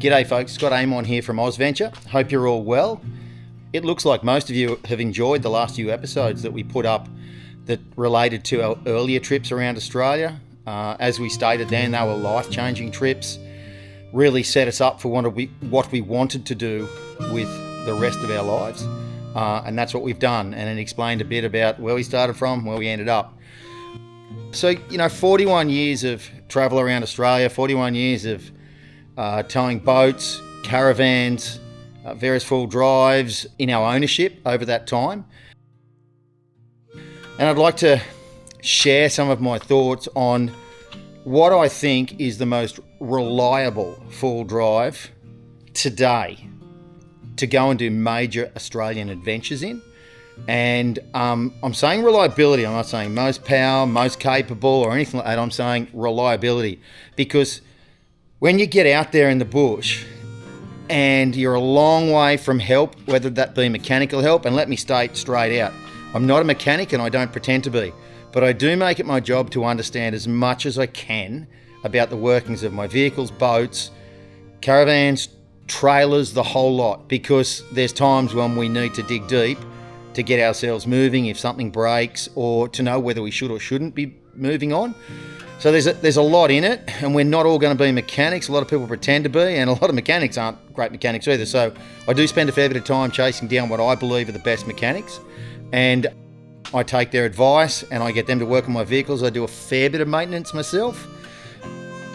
G'day folks, Scott Amon here from OzVenture. Hope you're all well. It looks like most of you have enjoyed the last few episodes that we put up that related to our earlier trips around Australia. As we stated then, they were life-changing trips, really set us up for what we wanted to do with the rest of our lives. And that's what we've done, and it explained a bit about where we started from, where we ended up. So, 41 years of travel around Australia, 41 years of towing boats, caravans, various full drives in our ownership over that time. And I'd like to share some of my thoughts on what I think is the most reliable full drive today to go and do major Australian adventures in. And I'm saying reliability. I'm not saying most power, most capable or anything like that. I'm saying reliability, because when you get out there in the bush and you're a long way from help, whether that be mechanical help, and let me state straight out, I'm not a mechanic and I don't pretend to be, but I do make it my job to understand as much as I can about the workings of my vehicles, boats, caravans, trailers, the whole lot, because there's times when we need to dig deep to get ourselves moving if something breaks, or to know whether we should or shouldn't be moving on. So there's a lot in it, and we're not all going to be mechanics. A lot of people pretend to be, and a lot of mechanics aren't great mechanics either. So I do spend a fair bit of time chasing down what I believe are the best mechanics, and I take their advice and I get them to work on my vehicles. I do a fair bit of maintenance myself.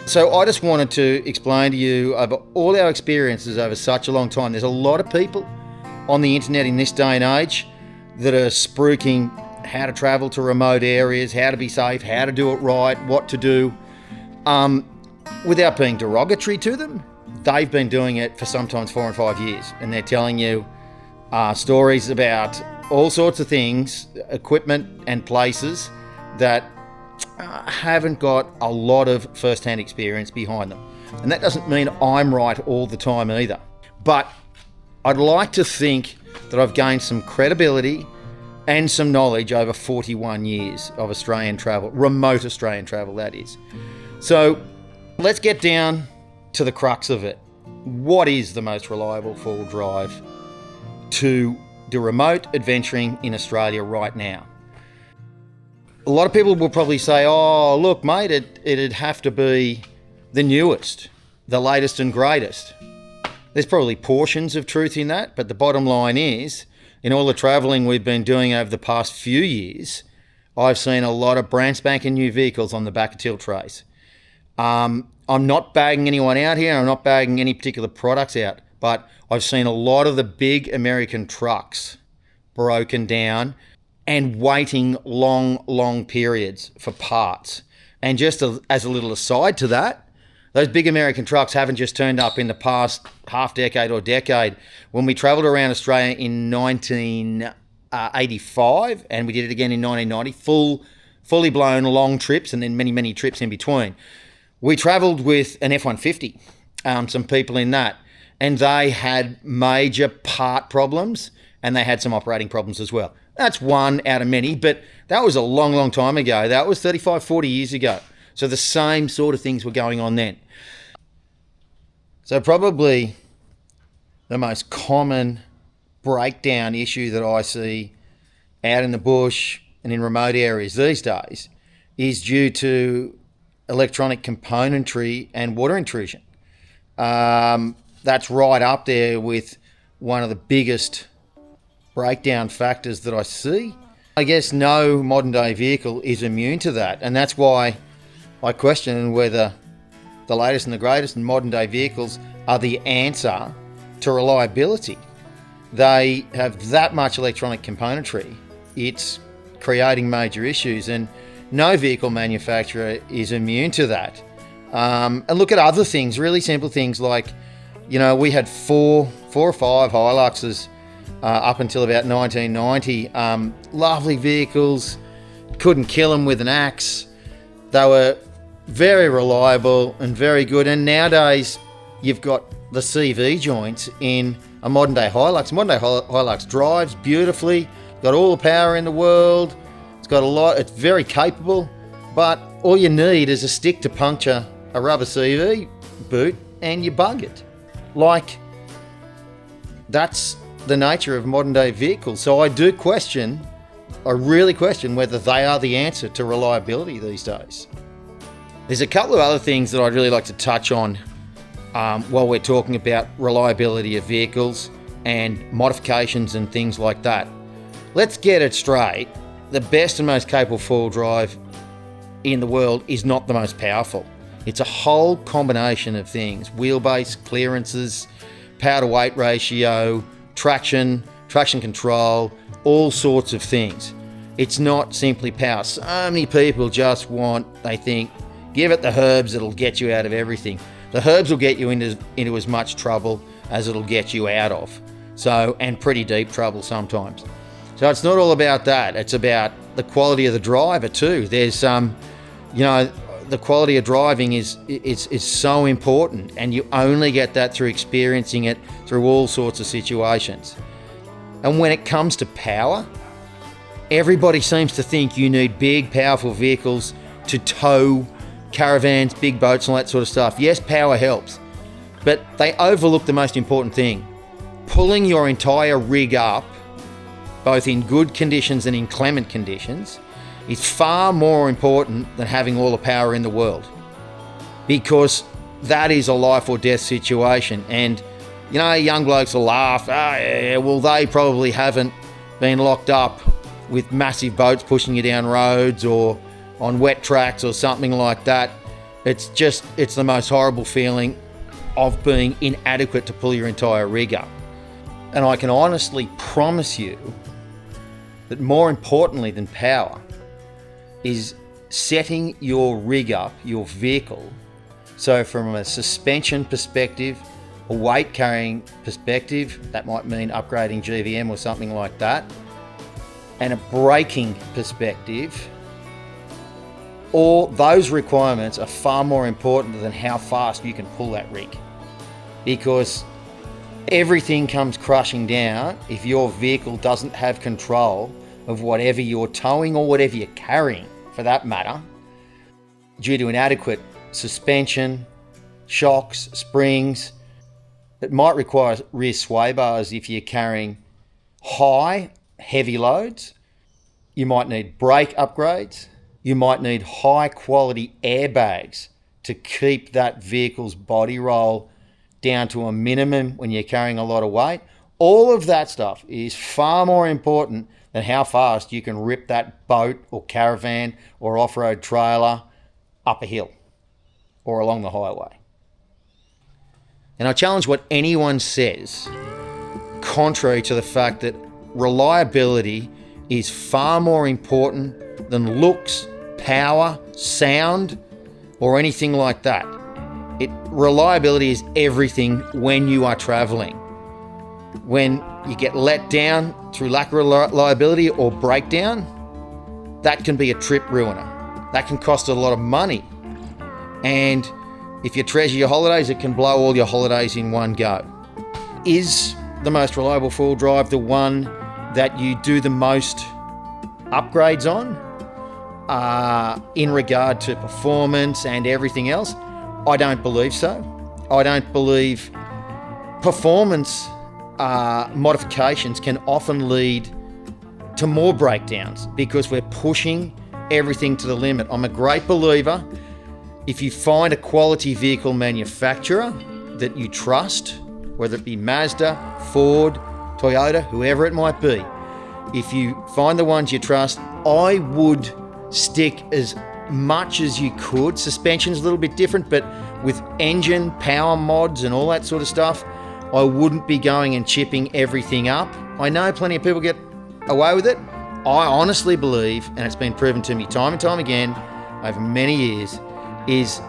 So I just wanted to explain to you, over all our experiences over such a long time, there's a lot of people on the internet in this day and age that are spruiking how to travel to remote areas, how to be safe, how to do it right, what to do. Without being derogatory to them, they've been doing it for sometimes 4 and 5 years, and they're telling you stories about all sorts of things, equipment and places that haven't got a lot of first-hand experience behind them. And that doesn't mean I'm right all the time either. But I'd like to think that I've gained some credibility and some knowledge over 41 years of Australian travel, remote Australian travel, that is. So let's get down to the crux of it. What is the most reliable full drive to do remote adventuring in Australia right now? A lot of people will probably say, oh, look, mate, it'd have to be the newest, the latest and greatest. There's probably portions of truth in that, but the bottom line is, in all the travelling we've been doing over the past few years, I've seen a lot of brand spanking new vehicles on the back of tilt trays. I'm not bagging anyone out here, I'm not bagging any particular products out, but I've seen a lot of the big American trucks broken down and waiting long periods for parts. And just as a little aside to that, those big American trucks haven't just turned up in the past half decade or decade. When we travelled around Australia in 1985, and we did it again in 1990, fully blown long trips, and then many trips in between, we travelled with an F-150, some people in that, and they had major part problems, and they had some operating problems as well. That's one out of many, but that was a long time ago. That was 35, 40 years ago. So the same sort of things were going on then. So probably the most common breakdown issue that I see out in the bush and in remote areas these days is due to electronic componentry and water intrusion. That's right up there with one of the biggest breakdown factors that I see. I guess no modern day vehicle is immune to that, and that's why I question whether the latest and the greatest in modern day vehicles are the answer to reliability. They have that much electronic componentry, it's creating major issues, and no vehicle manufacturer is immune to that. And look at other things, really simple things like, we had four or five Hiluxes up until about 1990. Lovely vehicles, couldn't kill them with an axe. They were very reliable and very good. And nowadays, you've got the CV joints in a modern day Hilux. Modern day Hilux drives beautifully, got all the power in the world. It's got a lot. It's very capable, but all you need is a stick to puncture a rubber CV boot, and you bug it. Like, that's the nature of modern day vehicles. So I really question whether they are the answer to reliability these days. There's a couple of other things that I'd really like to touch on while we're talking about reliability of vehicles and modifications and things like that. Let's get it straight. The best and most capable four-wheel drive in the world is not the most powerful. It's a whole combination of things: wheelbase, clearances, power to weight ratio, traction control, all sorts of things. It's not simply power. So many people just they think, give it the herbs, it'll get you out of everything. The herbs will get you into as much trouble as it'll get you out of. So, and pretty deep trouble sometimes. So it's not all about that. It's about the quality of the driver too. There's the quality of driving is so important, and you only get that through experiencing it through all sorts of situations. And when it comes to power, everybody seems to think you need big, powerful vehicles to tow caravans, big boats, and all that sort of stuff. Yes, power helps, but they overlook the most important thing. Pulling your entire rig up, both in good conditions and inclement conditions, is far more important than having all the power in the world, because that is a life or death situation. And young blokes will laugh, well, they probably haven't been locked up with massive boats pushing you down roads or on wet tracks or something like that. It's the most horrible feeling of being inadequate to pull your entire rig up. And I can honestly promise you that more importantly than power is setting your rig up, your vehicle, so from a suspension perspective, a weight carrying perspective, that might mean upgrading GVM or something like that, and a braking perspective, all those requirements are far more important than how fast you can pull that rig, because everything comes crushing down if your vehicle doesn't have control of whatever you're towing or whatever you're carrying, for that matter, due to inadequate suspension, shocks, springs. It might require rear sway bars if you're carrying heavy loads. You might need brake upgrades. You might need high quality airbags to keep that vehicle's body roll down to a minimum when you're carrying a lot of weight. All of that stuff is far more important than how fast you can rip that boat or caravan or off-road trailer up a hill or along the highway. And I challenge what anyone says contrary to the fact that reliability is far more important than looks, power, sound, or anything like that. Reliability is everything when you are traveling. When you get let down through lack of reliability or breakdown, that can be a trip ruiner. That can cost a lot of money. And if you treasure your holidays, it can blow all your holidays in one go. Is the most reliable four-wheel drive the one that you do the most upgrades on in regard to performance and everything else? I don't believe so. I don't believe performance modifications can often lead to more breakdowns because we're pushing everything to the limit. I'm a great believer, if you find a quality vehicle manufacturer that you trust, whether it be Mazda, Ford, Toyota, whoever it might be, if you find the ones you trust, I would stick as much as you could. Suspension's a little bit different, but with engine, power mods and all that sort of stuff, I wouldn't be going and chipping everything up. I know plenty of people get away with it. I honestly believe, and it's been proven to me time and time again over many years, is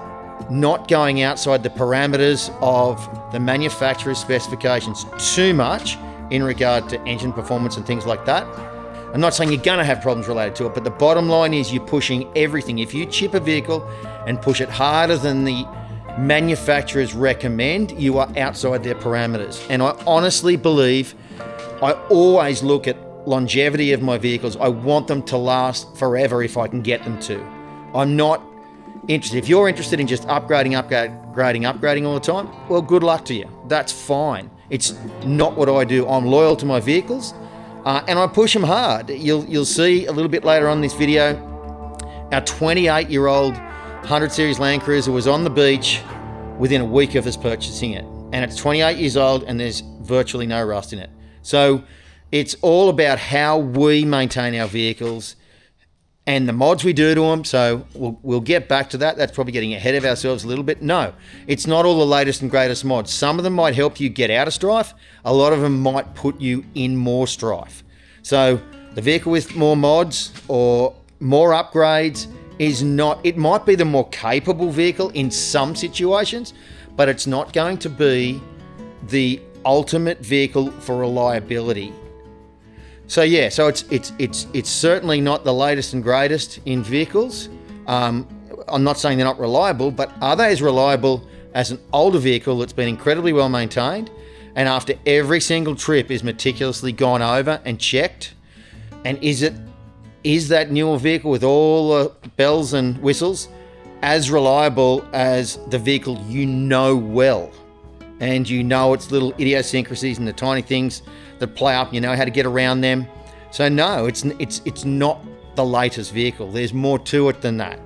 not going outside the parameters of the manufacturer's specifications too much in regard to engine performance and things like that. I'm not saying you're going to have problems related to it, but the bottom line is you're pushing everything. If you chip a vehicle and push it harder than the manufacturers recommend, you are outside their parameters. And I honestly believe, I always look at longevity of my vehicles. I want them to last forever if I can get them to. I'm not interested. If you're interested in just upgrading all the time, well, good luck to you. That's fine. It's not what I do. I'm loyal to my vehicles, and I push them hard. You'll see a little bit later on in this video, our 28-year-old 100 Series Land Cruiser was on the beach within a week of us purchasing it. And it's 28 years old and there's virtually no rust in it. So it's all about how we maintain our vehicles and the mods we do to them. So we'll get back to that. That's probably getting ahead of ourselves a little bit. No, it's not all the latest and greatest mods. Some of them might help you get out of strife. A lot of them might put you in more strife. So the vehicle with more mods or more upgrades is not, it might be the more capable vehicle in some situations, but it's not going to be the ultimate vehicle for reliability. So yeah, so it's certainly not the latest and greatest in vehicles. I'm not saying they're not reliable, but are they as reliable as an older vehicle that's been incredibly well maintained and after every single trip is meticulously gone over and checked? And is that newer vehicle with all the bells and whistles as reliable as the vehicle you know well? And you know its little idiosyncrasies and the tiny things that play up, you know how to get around them. So no, it's not the latest vehicle. There's more to it than that.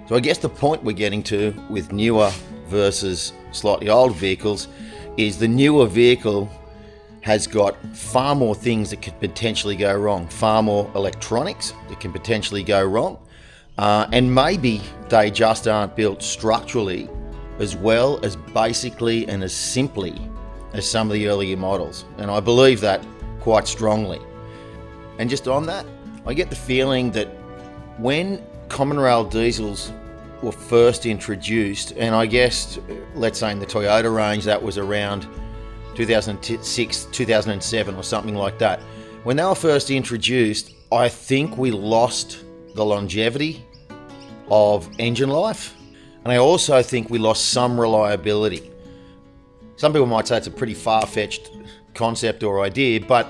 So I guess the point we're getting to with newer versus slightly older vehicles is the newer vehicle has got far more things that could potentially go wrong, far more electronics that can potentially go wrong, and maybe they just aren't built structurally as well, as basically and as simply as some of the earlier models. And I believe that quite strongly. And just on that, I get the feeling that when common rail diesels were first introduced, and I guess, let's say in the Toyota range, that was around 2006, 2007 or something like that. When they were first introduced, I think we lost the longevity of engine life. And I also think we lost some reliability. Some people might say it's a pretty far-fetched concept or idea, but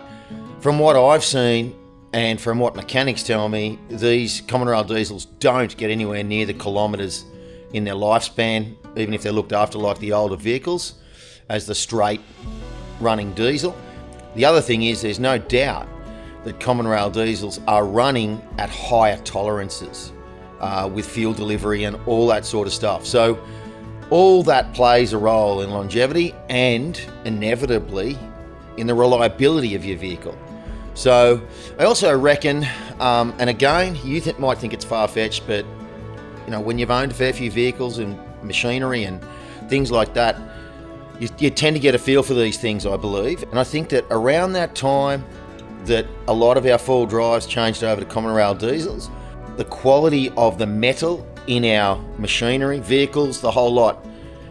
from what I've seen and from what mechanics tell me, these common rail diesels don't get anywhere near the kilometres in their lifespan, even if they're looked after like the older vehicles, as the straight running diesel. The other thing is there's no doubt that common rail diesels are running at higher tolerances with fuel delivery and all that sort of stuff. So all that plays a role in longevity and inevitably in the reliability of your vehicle. So I also reckon, and again, you might think it's far-fetched, but you know, when you've owned a fair few vehicles and machinery and things like that, you tend to get a feel for these things, I believe. And I think that around that time that a lot of our four-wheel drives changed over to common rail diesels, the quality of the metal in our machinery, vehicles, the whole lot,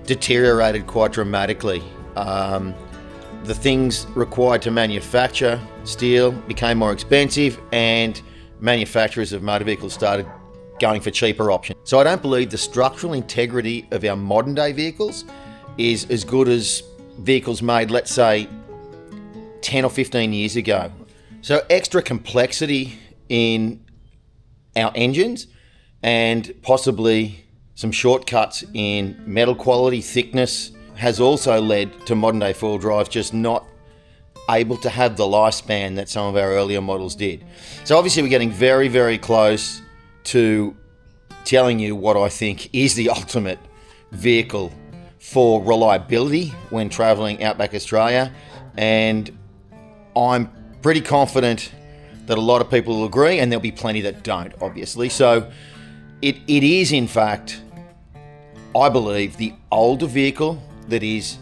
deteriorated quite dramatically. The things required to manufacture steel became more expensive, and manufacturers of motor vehicles started going for cheaper options. So I don't believe the structural integrity of our modern day vehicles is as good as vehicles made, let's say, 10 or 15 years ago. So extra complexity in our engines and possibly some shortcuts in metal quality, thickness, has also led to modern day four-wheel drives just not able to have the lifespan that some of our earlier models did. So obviously we're getting very, very close to telling you what I think is the ultimate vehicle for reliability when traveling outback Australia, and I'm pretty confident that a lot of people will agree, and there'll be plenty that don't, obviously. So it is, in fact, I believe, the older vehicle that is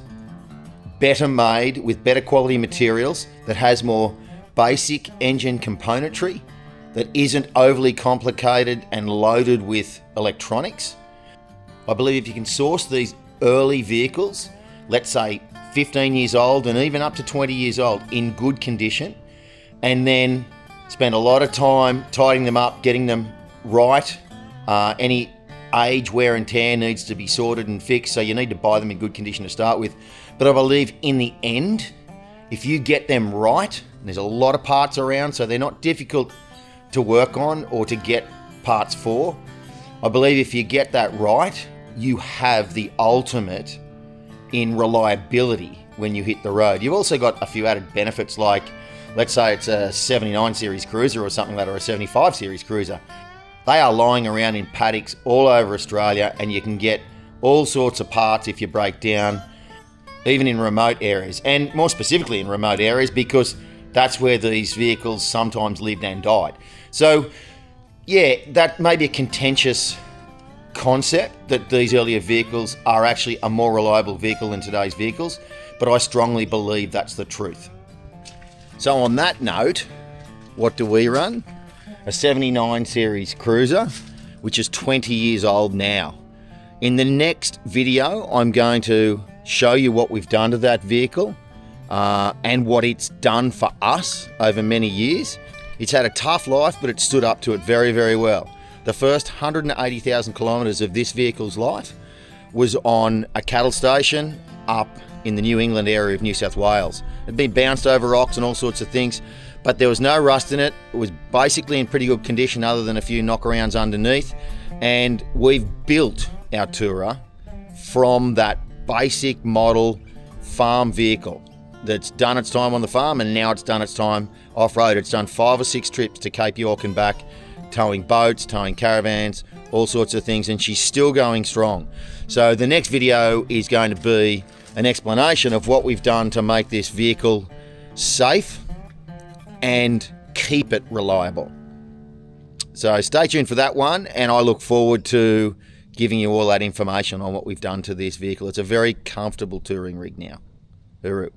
better made with better quality materials, that has more basic engine componentry, that isn't overly complicated and loaded with electronics. I believe if you can source these early vehicles, let's say 15 years old and even up to 20 years old, in good condition, and then spend a lot of time tidying them up, getting them right. Any age, wear and tear needs to be sorted and fixed, so you need to buy them in good condition to start with. But I believe in the end, if you get them right, there's a lot of parts around, so they're not difficult to work on or to get parts for. I believe if you get that right, you have the ultimate in reliability when you hit the road. You've also got a few added benefits, like let's say it's a 79 series cruiser or something like that, or a 75 series cruiser. They are lying around in paddocks all over Australia, and you can get all sorts of parts if you break down, even in remote areas, and more specifically in remote areas, because that's where these vehicles sometimes lived and died. So yeah, that may be a contentious concept, that these earlier vehicles are actually a more reliable vehicle than today's vehicles, but I strongly believe that's the truth. So on that note, what do we run? A 79 series cruiser, which is 20 years old now. In the next video, I'm going to show you what we've done to that vehicle and what it's done for us over many years. It's had a tough life, but it stood up to it very, very well. The first 180,000 kilometres of this vehicle's life was on a cattle station up in the New England area of New South Wales. It'd been bounced over rocks and all sorts of things, but there was no rust in it. It was basically in pretty good condition other than a few knockarounds underneath. And we've built our Tourer from that basic model farm vehicle that's done its time on the farm, and now it's done its time off-road. It's done 5 or 6 trips to Cape York and back, towing boats, towing caravans, all sorts of things, and she's still going strong. So the next video is going to be an explanation of what we've done to make this vehicle safe and keep it reliable. So stay tuned for that one, and I look forward to giving you all that information on what we've done to this vehicle. It's a very comfortable touring rig now. Hooroo.